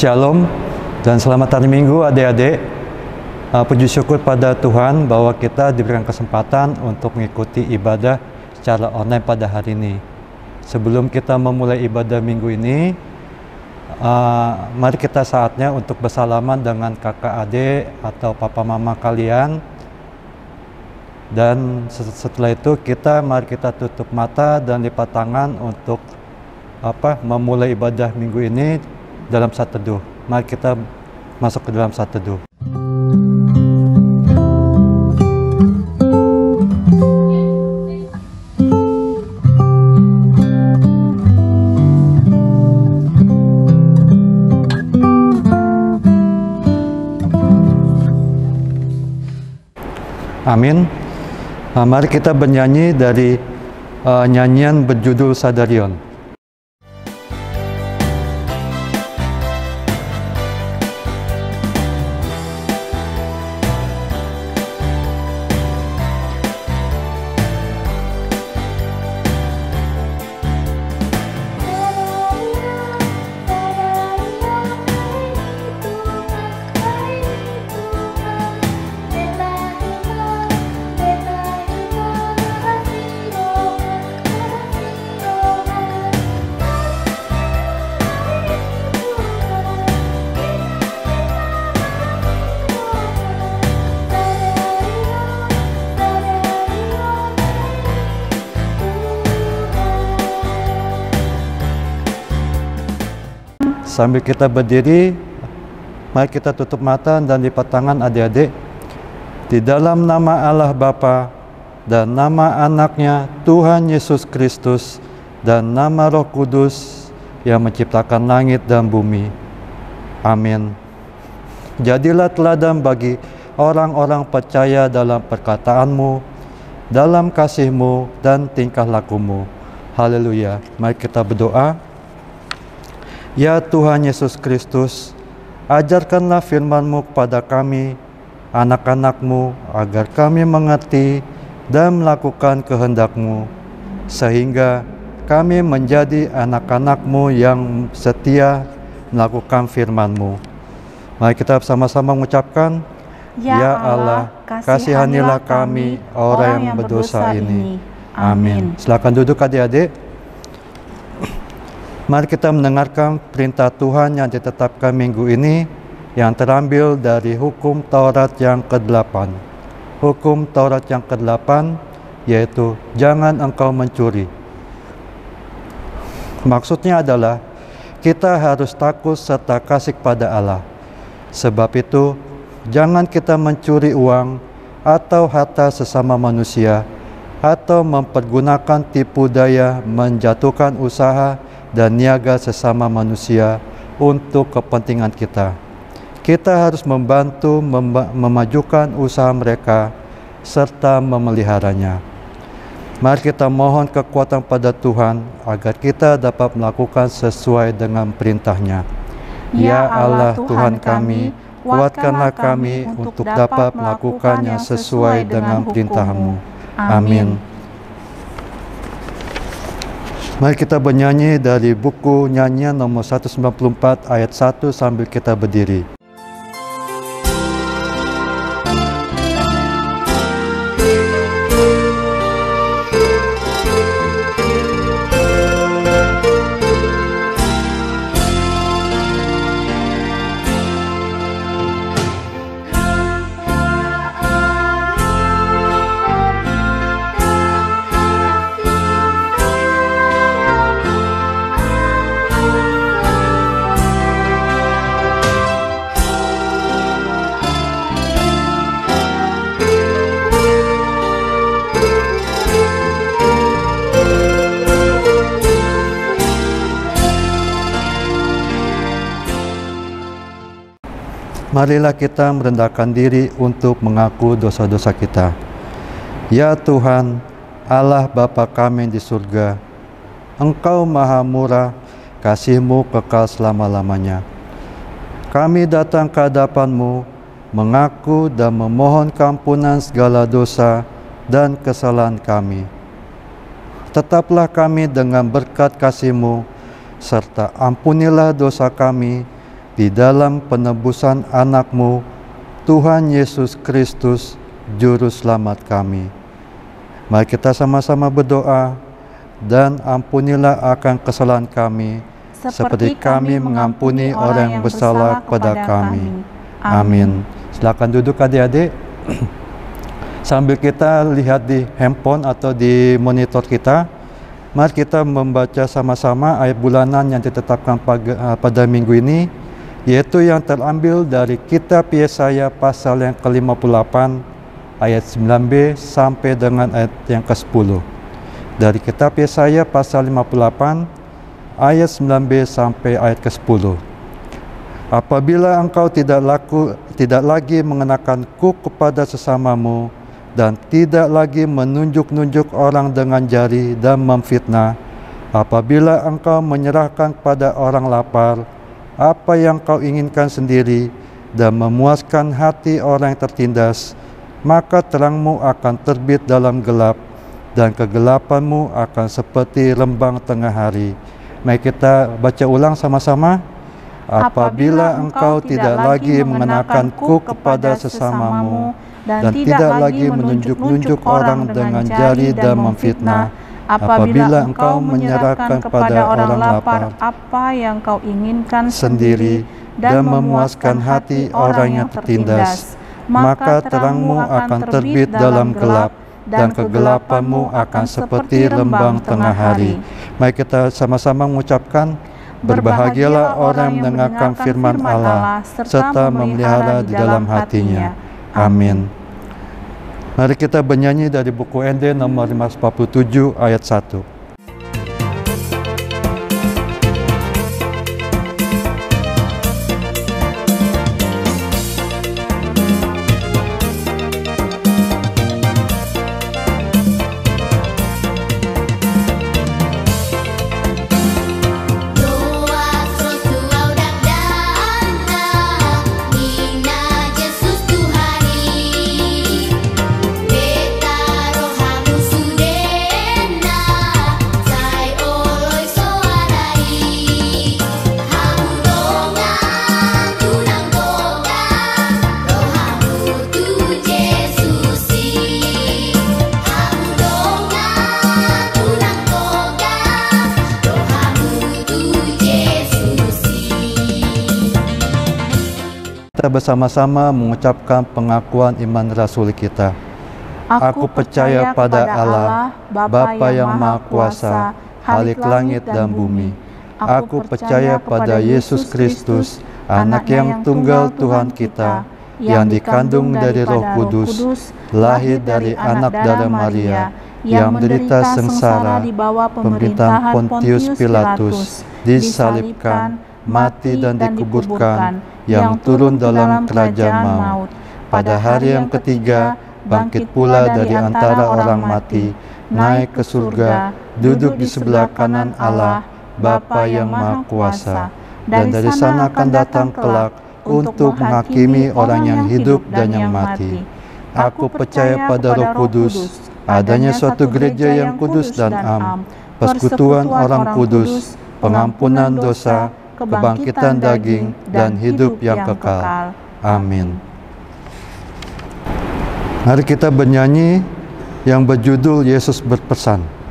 Shalom dan selamat hari Minggu adik-adik. Puji syukur pada Tuhan bahwa kita diberikan kesempatan untuk mengikuti ibadah secara online pada hari ini. Sebelum kita memulai ibadah minggu ini, mari kita saatnya untuk bersalaman dengan kakak adik atau papa mama kalian. Dan setelah itu mari kita tutup mata dan lipat tangan untuk memulai ibadah minggu ini dalam saat teduh. Mari kita masuk ke dalam saat teduh. Amin. Mari kita bernyanyi dari nyanyian berjudul Sadarion. Sambil kita berdiri, mari kita tutup mata dan lipat tangan adik-adik. Di dalam nama Allah Bapa dan nama anaknya Tuhan Yesus Kristus dan nama Roh Kudus yang menciptakan langit dan bumi. Amin. Jadilah teladan bagi orang-orang percaya dalam perkataanmu, dalam kasihmu dan tingkah lakumu. Haleluya. Mari kita berdoa. Ya Tuhan Yesus Kristus, ajarkanlah firman-Mu kepada kami, anak-anak-Mu, agar kami mengerti dan melakukan kehendak-Mu, sehingga kami menjadi anak-anak-Mu yang setia melakukan firman-Mu. Mari kita bersama-sama mengucapkan, Ya Allah, kasihanilah kami, orang yang berdosa ini. Amin. Silakan duduk adik-adik. Mari kita mendengarkan perintah Tuhan yang ditetapkan minggu ini yang terambil dari hukum Taurat yang ke-8. Hukum Taurat yang ke-8 yaitu jangan engkau mencuri. Maksudnya adalah kita harus takut serta kasih kepada Allah. Sebab itu jangan kita mencuri uang atau harta sesama manusia atau mempergunakan tipu daya menjatuhkan usaha dan niaga sesama manusia untuk kepentingan kita. Kita harus membantu memajukan usaha mereka serta memeliharanya. Mari kita mohon kekuatan pada Tuhan agar kita dapat melakukan sesuai dengan perintah-Nya. Ya Allah Tuhan kami, kuatkanlah kami untuk dapat melakukan yang sesuai dengan perintah-Mu. Amin. Mari kita bernyanyi dari buku nyanyian nomor 194 ayat 1 sambil kita berdiri. Marilah kita merendahkan diri untuk mengaku dosa-dosa kita. Ya Tuhan, Allah Bapa kami di surga, Engkau maha murah, kasih-Mu kekal selama-lamanya. Kami datang ke hadapan-Mu, mengaku dan memohon keampunan segala dosa dan kesalahan kami. Tetaplah kami dengan berkat kasih-Mu, serta ampunilah dosa kami, di dalam penebusan anak-Mu, Tuhan Yesus Kristus, Juru Selamat kami. Mari kita sama-sama berdoa, dan ampunilah akan kesalahan kami, seperti kami mengampuni orang yang bersalah kepada kami. Amin. Silakan duduk adik-adik. Sambil kita lihat di handphone atau di monitor kita, mari kita membaca sama-sama ayat bulanan yang ditetapkan pada minggu ini, yaitu yang terambil dari kitab Yesaya pasal yang ke-58 ayat 9b sampai dengan ayat yang ke-10. Dari kitab Yesaya pasal 58 ayat 9b sampai ayat ke-10. Apabila engkau tidak lagi mengenakan kuk kepada sesamamu, dan tidak lagi menunjuk-nunjuk orang dengan jari dan memfitnah, apabila engkau menyerahkan kepada orang lapar apa yang kau inginkan sendiri dan memuaskan hati orang yang tertindas, maka terangmu akan terbit dalam gelap dan kegelapanmu akan seperti rembang tengah hari. Mari kita baca ulang sama-sama. Apabila engkau tidak lagi mengenakan kuk kepada sesamamu, dan tidak lagi menunjuk-nunjuk orang dengan jari dan memfitnah, apabila engkau menyerahkan kepada orang lapar apa yang kau inginkan sendiri dan memuaskan hati orang yang tertindas, maka terangmu akan terbit dalam gelap dan kegelapanmu akan seperti rembang tengah hari. Mari kita sama-sama mengucapkan, berbahagialah orang yang mendengarkan firman Allah serta memelihara di dalam hatinya. Amin. Mari kita bernyanyi dari buku ND nomor 547 ayat 1. Kita bersama-sama mengucapkan pengakuan iman rasuli kita. Aku percaya pada Allah, Bapa yang Maha Kuasa, Khalik langit dan bumi. Aku percaya pada Yesus Kristus, Anak yang tunggal Tuhan kita, yang dikandung dari Roh Kudus, lahir dari anak darah Maria, yang menderita sengsara di bawah pemerintahan Pontius Pilatus, disalibkan, mati dan dikuburkan, yang turun dalam kerajaan maut. Pada hari yang ketiga, bangkit pula dari antara orang mati, naik ke surga, duduk di sebelah kanan Allah, Bapa yang Maha Kuasa. Dan dari sana akan datang kelak untuk menghakimi orang yang hidup dan yang mati. Aku percaya pada Roh Kudus, adanya suatu gereja yang kudus dan am, persekutuan orang kudus, pengampunan dosa, kebangkitan daging, dan hidup yang kekal. Amin. Mari kita bernyanyi yang berjudul Yesus Berpesan.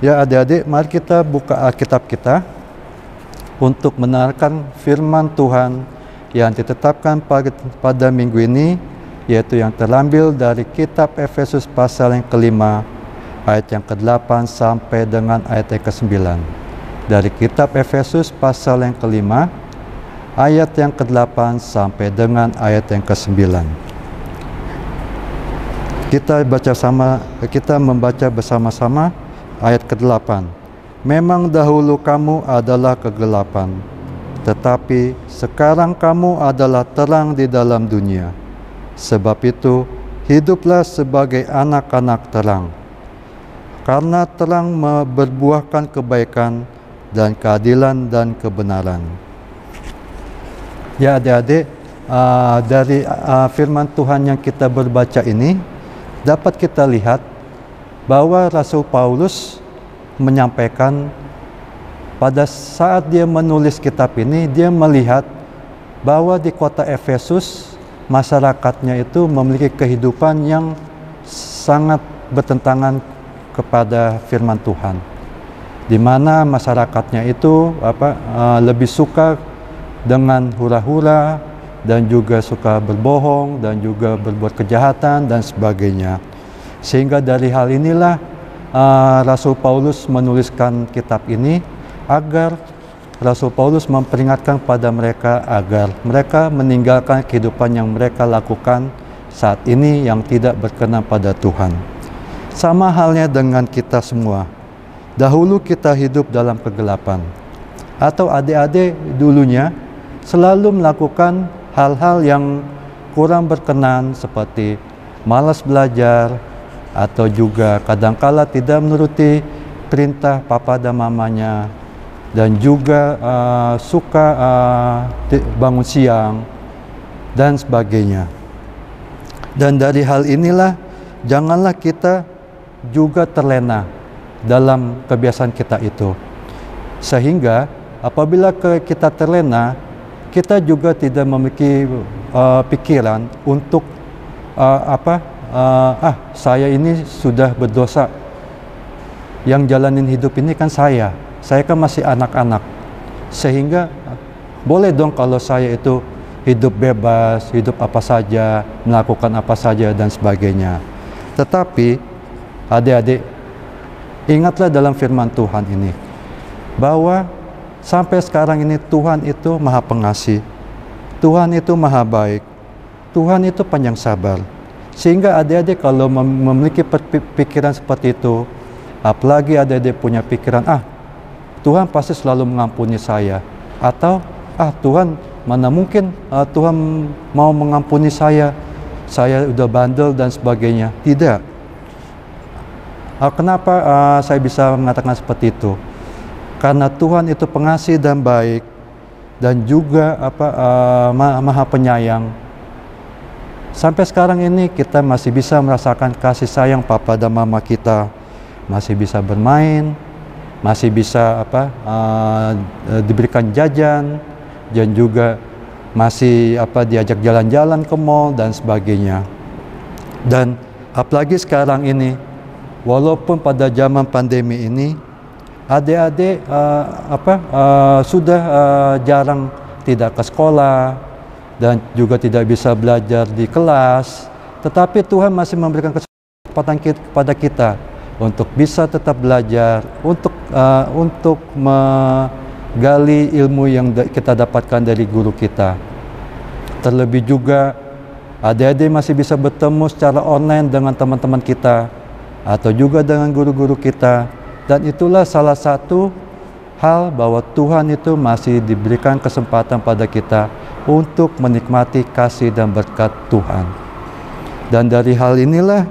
Ya adik-adik, mari kita buka Alkitab kita untuk mendengarkan firman Tuhan yang ditetapkan pada minggu ini, yaitu yang terambil dari kitab Efesus pasal yang ke-5 ayat yang ke-8 sampai dengan ayat yang ke-9. Dari kitab Efesus pasal yang ke-5 ayat yang ke-8 sampai dengan ayat yang ke-9. Kita membaca bersama-sama ayat ke-8. Memang dahulu kamu adalah kegelapan, tetapi sekarang kamu adalah terang di dalam dunia. Sebab itu, hiduplah sebagai anak-anak terang. Karena terang berbuahkan kebaikan dan keadilan dan kebenaran. Ya adik-adik, dari firman Tuhan yang kita berbaca ini, dapat kita lihat bahwa Rasul Paulus menyampaikan pada saat dia menulis kitab ini, dia melihat bahwa di kota Efesus masyarakatnya itu memiliki kehidupan yang sangat bertentangan kepada firman Tuhan, di mana masyarakatnya itu lebih suka dengan hura-hura dan juga suka berbohong dan juga berbuat kejahatan dan sebagainya. Sehingga dari hal inilah Rasul Paulus menuliskan kitab ini, agar Rasul Paulus memperingatkan pada mereka agar mereka meninggalkan kehidupan yang mereka lakukan saat ini yang tidak berkenan pada Tuhan. Sama halnya dengan kita semua. Dahulu kita hidup dalam kegelapan, atau adik-adik dulunya selalu melakukan hal-hal yang kurang berkenan seperti malas belajar, atau juga kadangkala tidak menuruti perintah papa dan mamanya, dan juga suka bangun siang dan sebagainya. Dan dari hal inilah janganlah kita juga terlena dalam kebiasaan kita itu, sehingga apabila kita terlena, kita juga tidak memiliki pikiran untuk saya ini sudah berdosa, yang jalanin hidup ini kan saya kan masih anak-anak, sehingga boleh dong kalau saya itu hidup bebas, hidup apa saja, melakukan apa saja dan sebagainya. Tetapi adik-adik, ingatlah dalam firman Tuhan ini bahwa sampai sekarang ini Tuhan itu Maha Pengasih, Tuhan itu Maha Baik, Tuhan itu panjang sabar. Sehingga adik-adik kalau memiliki pikiran seperti itu, apalagi adik-adik punya pikiran, Tuhan pasti selalu mengampuni saya, atau Tuhan mana mungkin Tuhan mau mengampuni saya udah bandel dan sebagainya. Tidak. Kenapa saya bisa mengatakan seperti itu? Karena Tuhan itu pengasih dan baik, dan juga Maha Penyayang. Sampai sekarang ini kita masih bisa merasakan kasih sayang papa dan mama kita, masih bisa bermain, masih bisa diberikan jajan, dan juga masih diajak jalan-jalan ke mall dan sebagainya. Dan apalagi sekarang ini, walaupun pada zaman pandemi ini adik-adik sudah jarang tidak ke sekolah dan juga tidak bisa belajar di kelas, tetapi Tuhan masih memberikan kesempatan kepada kita untuk bisa tetap belajar, untuk menggali ilmu yang kita dapatkan dari guru kita. Terlebih juga adik-adik masih bisa bertemu secara online dengan teman-teman kita atau juga dengan guru-guru kita, dan itulah salah satu hal bahwa Tuhan itu masih diberikan kesempatan pada kita untuk menikmati kasih dan berkat Tuhan. Dan dari hal inilah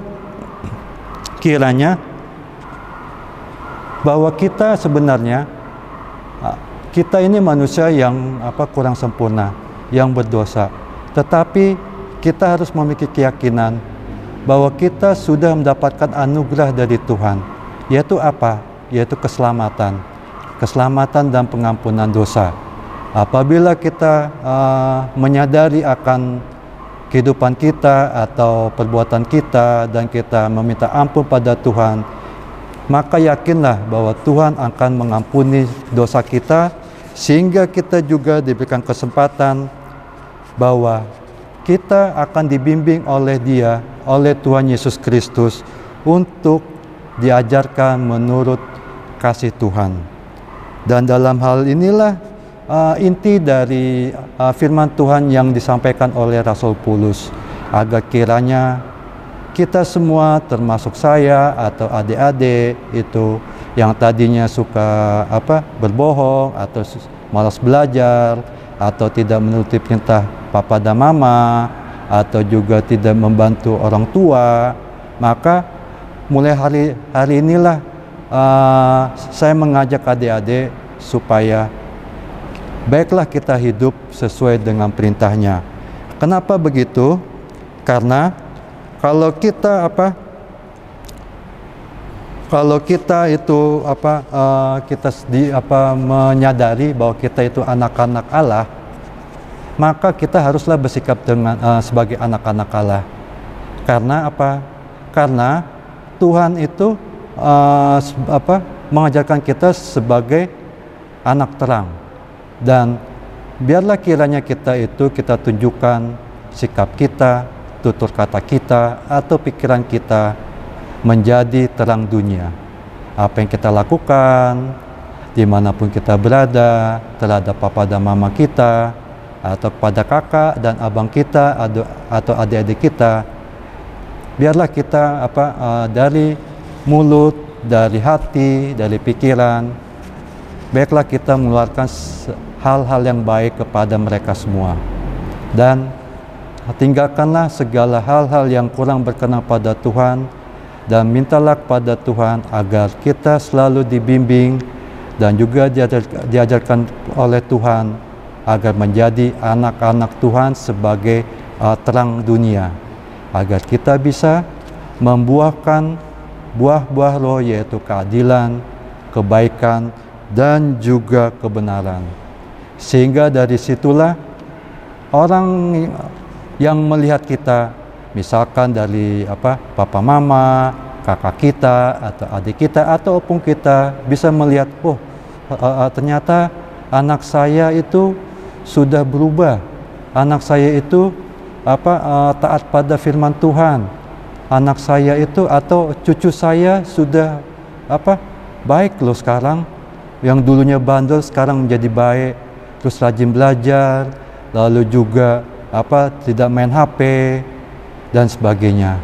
kiranya bahwa kita sebenarnya kita ini manusia yang kurang sempurna, yang berdosa, tetapi kita harus memiliki keyakinan bahwa kita sudah mendapatkan anugerah dari Tuhan, yaitu apa? Yaitu keselamatan dan pengampunan dosa. Apabila kita menyadari akan kehidupan kita atau perbuatan kita dan kita meminta ampun pada Tuhan, maka yakinlah bahwa Tuhan akan mengampuni dosa kita, sehingga kita juga diberikan kesempatan bahwa kita akan dibimbing oleh Dia, oleh Tuhan Yesus Kristus, untuk diajarkan menurut kasih Tuhan. Dan dalam hal inilah inti dari firman Tuhan yang disampaikan oleh Rasul Paulus, agar kiranya kita semua termasuk saya atau adik-adik itu yang tadinya suka berbohong atau malas belajar atau tidak menuruti perintah papa dan mama atau juga tidak membantu orang tua, maka mulai hari inilah saya mengajak adik-adik supaya baiklah kita hidup sesuai dengan perintahnya. Kenapa begitu? Karena kalau kita menyadari bahwa kita itu anak-anak Allah, maka kita haruslah bersikap sebagai anak-anak Allah. Karena apa? Karena Tuhan itu mengajarkan kita sebagai anak terang, dan biarlah kiranya kita tunjukkan sikap kita, tutur kata kita, atau pikiran kita menjadi terang dunia. Apa yang kita lakukan, dimanapun kita berada, terhadap papa dan mama kita, atau kepada kakak dan abang kita, atau adik-adik kita, biarlah kita dari mulut, dari hati, dari pikiran, baiklah kita mengeluarkan hal-hal yang baik kepada mereka semua. Dan tinggalkanlah segala hal-hal yang kurang berkenan pada Tuhan, dan mintalah kepada Tuhan agar kita selalu dibimbing dan juga diajarkan oleh Tuhan agar menjadi anak-anak Tuhan sebagai terang dunia, agar kita bisa membuahkan buah-buah roh, yaitu keadilan, kebaikan, dan juga kebenaran. Sehingga dari situlah orang yang melihat kita, misalkan dari papa mama, kakak kita, atau adik kita, atau opung kita, bisa melihat, ternyata anak saya itu sudah berubah, anak saya itu taat pada firman Tuhan, anak saya itu atau cucu saya sudah baik loh sekarang, yang dulunya bandel sekarang menjadi baik, terus rajin belajar, lalu juga tidak main HP dan sebagainya.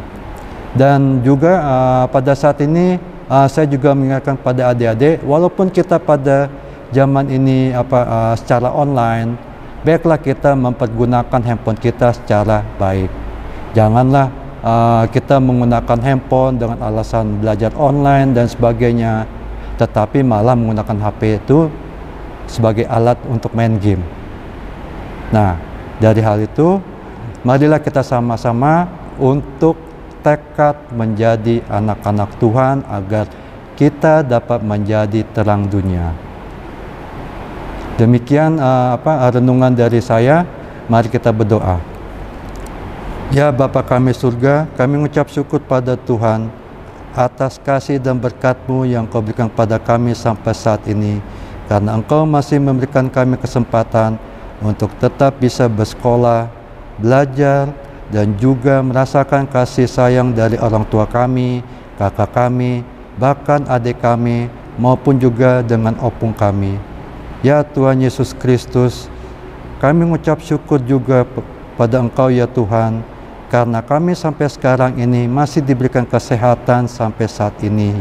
Dan juga pada saat ini saya juga mengingatkan pada adik-adik, walaupun kita pada zaman ini secara online, baiklah kita mempergunakan handphone kita secara baik. Janganlah kita menggunakan handphone dengan alasan belajar online dan sebagainya, tetapi malah menggunakan HP itu sebagai alat untuk main game. Nah, dari hal itu, marilah kita sama-sama untuk tekad menjadi anak-anak Tuhan agar kita dapat menjadi terang dunia. Demikian renungan dari saya. Mari kita berdoa. Ya Bapa kami surga, kami mengucap syukur pada Tuhan atas kasih dan berkat-Mu yang Kau berikan pada kami sampai saat ini, karena Engkau masih memberikan kami kesempatan untuk tetap bisa bersekolah, belajar, dan juga merasakan kasih sayang dari orang tua kami, kakak kami, bahkan adik kami, maupun juga dengan opung kami. Ya Tuhan Yesus Kristus, kami mengucap syukur juga pada Engkau ya Tuhan, karena kami sampai sekarang ini masih diberikan kesehatan sampai saat ini.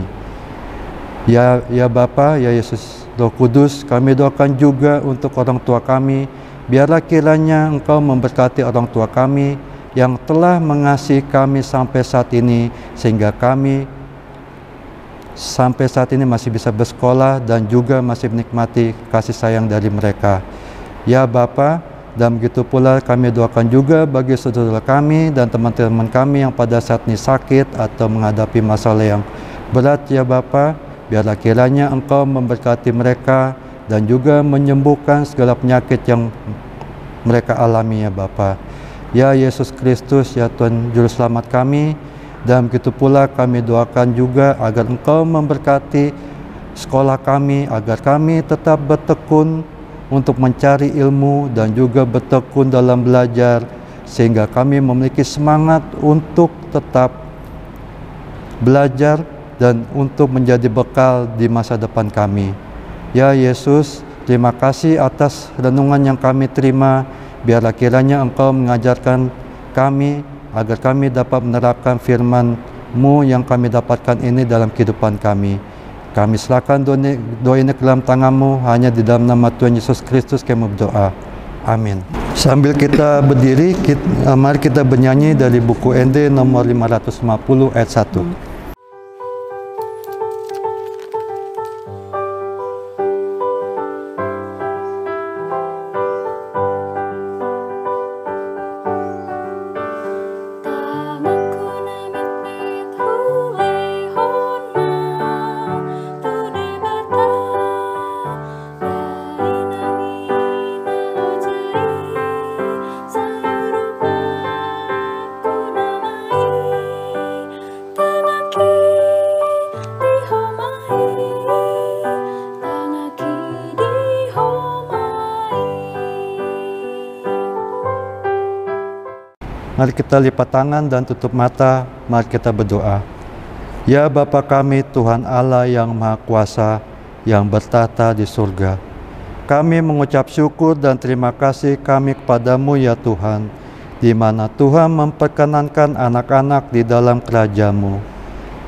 Ya Bapa, ya Yesus, Roh Kudus, kami doakan juga untuk orang tua kami. Biarlah kiranya Engkau memberkati orang tua kami yang telah mengasihi kami sampai saat ini, sehingga kami sampai saat ini masih bisa bersekolah dan juga masih menikmati kasih sayang dari mereka. Ya Bapa, dan begitu pula kami doakan juga bagi saudara kami dan teman-teman kami yang pada saat ini sakit atau menghadapi masalah yang berat. Ya Bapa, biarlah kiranya Engkau memberkati mereka dan juga menyembuhkan segala penyakit yang mereka alami ya Bapa. Ya Yesus Kristus, ya Tuhan Juru Selamat kami, dan begitu pula kami doakan juga agar Engkau memberkati sekolah kami, agar kami tetap bertekun untuk mencari ilmu dan juga bertekun dalam belajar, sehingga kami memiliki semangat untuk tetap belajar dan untuk menjadi bekal di masa depan kami. Ya Yesus, terima kasih atas renungan yang kami terima. Biarlah kiranya Engkau mengajarkan kami agar kami dapat menerapkan firman-Mu yang kami dapatkan ini dalam kehidupan kami. Kami serahkan doa ini ke dalam tangan-Mu, hanya di dalam nama Tuhan Yesus Kristus kami berdoa. Amin. Sambil kita berdiri, mari kita bernyanyi dari buku ND nomor 550 ayat 1. Mari kita lipat tangan dan tutup mata, mari kita berdoa. Ya Bapa kami, Tuhan Allah yang Maha Kuasa, yang bertata di surga, kami mengucap syukur dan terima kasih kami kepadamu ya Tuhan, di mana Tuhan memperkenankan anak-anak di dalam kerajaan-Mu.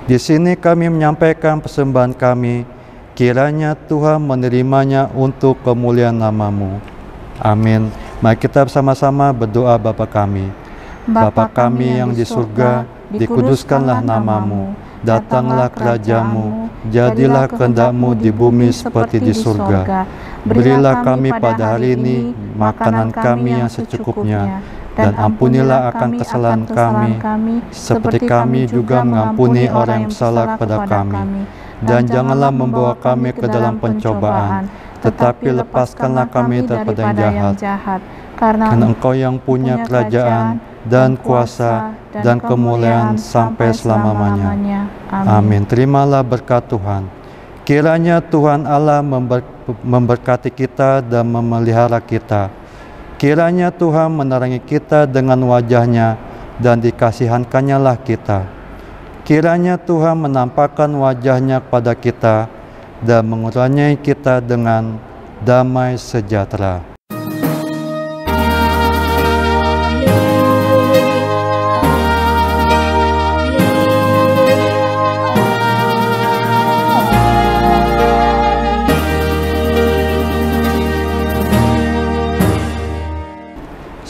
Di sini kami menyampaikan persembahan kami, kiranya Tuhan menerimanya untuk kemuliaan nama-Mu. Amin. Mari kita bersama-sama berdoa. Bapa kami, Bapa kami yang di surga, dikuduskanlah nama-Mu, datanglah kerajaan-Mu, jadilah kehendak-Mu di bumi seperti di surga. Berilah kami pada hari ini makanan kami yang secukupnya, dan ampunilah akan kesalahan kami, seperti kami juga mengampuni orang yang bersalah kepada kami. Dan janganlah membawa kami ke dalam pencobaan, tetapi lepaskanlah kami daripada yang jahat. Karena Engkau yang punya kerajaan dan kuasa dan kemuliaan sampai selama-lamanya. Amin. Terimalah berkat Tuhan. Kiranya Tuhan Allah memberkati kita dan memelihara kita. Kiranya Tuhan menerangi kita dengan wajah-Nya dan dikasihankannya lah kita. Kiranya Tuhan menampakkan wajah-Nya kepada kita dan mengurangi kita dengan damai sejahtera.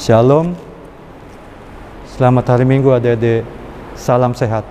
Shalom, selamat hari Minggu adik-adik, salam sehat.